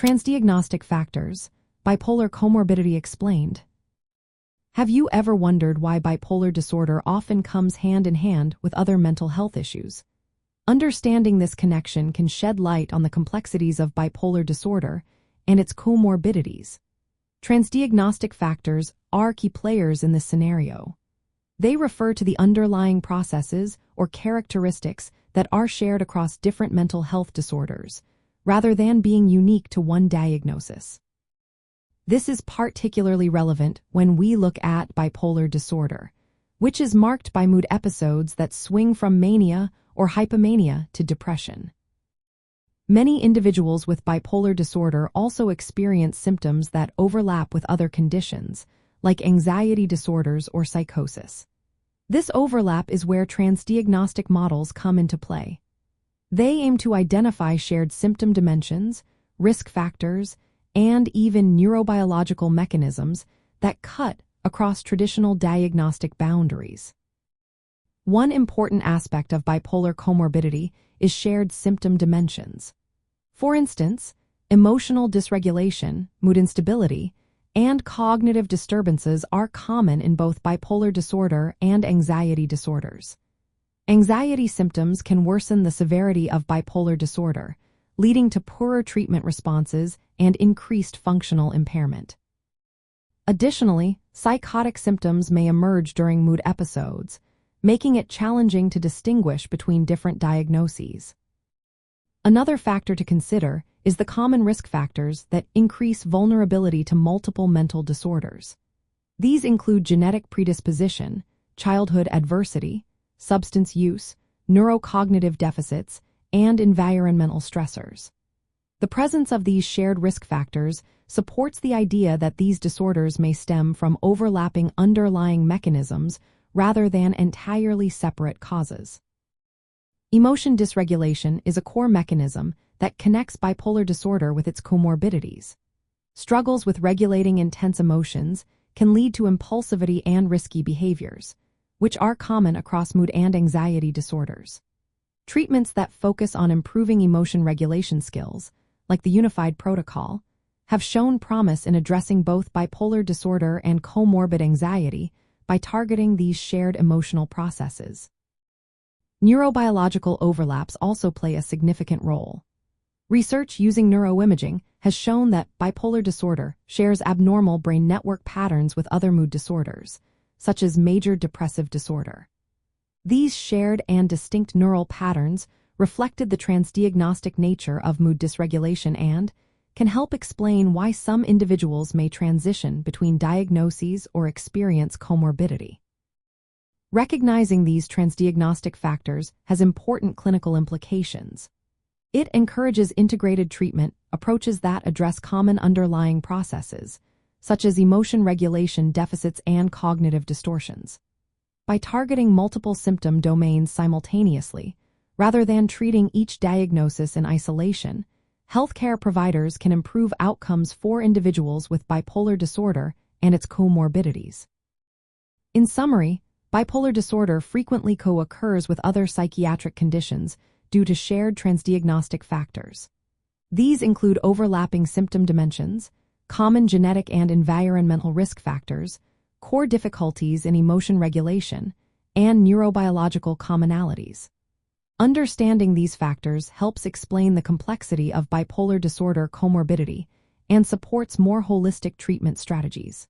Transdiagnostic Factors, Bipolar Comorbidity Explained. Have you ever wondered why bipolar disorder often comes hand in hand with other mental health issues? Understanding this connection can shed light on the complexities of bipolar disorder and its comorbidities. Transdiagnostic factors are key players in this scenario. They refer to the underlying processes or characteristics that are shared across different mental health disorders, rather than being unique to one diagnosis. This is particularly relevant when we look at bipolar disorder, which is marked by mood episodes that swing from mania or hypomania to depression. Many individuals with bipolar disorder also experience symptoms that overlap with other conditions, like anxiety disorders or psychosis. This overlap is where transdiagnostic models come into play. They aim to identify shared symptom dimensions, risk factors, and even neurobiological mechanisms that cut across traditional diagnostic boundaries. One important aspect of bipolar comorbidity is shared symptom dimensions. For instance, emotional dysregulation, mood instability, and cognitive disturbances are common in both bipolar disorder and anxiety disorders. Anxiety symptoms can worsen the severity of bipolar disorder, leading to poorer treatment responses and increased functional impairment. Additionally, psychotic symptoms may emerge during mood episodes, making it challenging to distinguish between different diagnoses. Another factor to consider is the common risk factors that increase vulnerability to multiple mental disorders. These include genetic predisposition, childhood adversity, substance use, neurocognitive deficits, and environmental stressors. The presence of these shared risk factors supports the idea that these disorders may stem from overlapping underlying mechanisms rather than entirely separate causes. Emotion dysregulation is a core mechanism that connects bipolar disorder with its comorbidities. Struggles with regulating intense emotions can lead to impulsivity and risky behaviors, which are common across mood and anxiety disorders. Treatments that focus on improving emotion regulation skills, like the Unified Protocol, have shown promise in addressing both bipolar disorder and comorbid anxiety by targeting these shared emotional processes. Neurobiological overlaps also play a significant role. Research using neuroimaging has shown that bipolar disorder shares abnormal brain network patterns with other mood disorders, such as major depressive disorder. These shared and distinct neural patterns reflected the transdiagnostic nature of mood dysregulation and can help explain why some individuals may transition between diagnoses or experience comorbidity. Recognizing these transdiagnostic factors has important clinical implications. It encourages integrated treatment approaches that address common underlying processes, such as emotion regulation deficits and cognitive distortions. By targeting multiple symptom domains simultaneously, rather than treating each diagnosis in isolation, healthcare providers can improve outcomes for individuals with bipolar disorder and its comorbidities. In summary, bipolar disorder frequently co-occurs with other psychiatric conditions due to shared transdiagnostic factors. These include overlapping symptom dimensions, common genetic and environmental risk factors, core difficulties in emotion regulation, and neurobiological commonalities. Understanding these factors helps explain the complexity of bipolar disorder comorbidity and supports more holistic treatment strategies.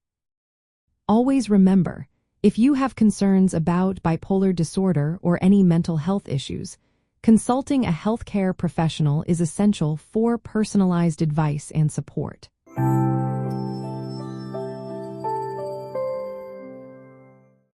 Always remember, if you have concerns about bipolar disorder or any mental health issues, consulting a healthcare professional is essential for personalized advice and support.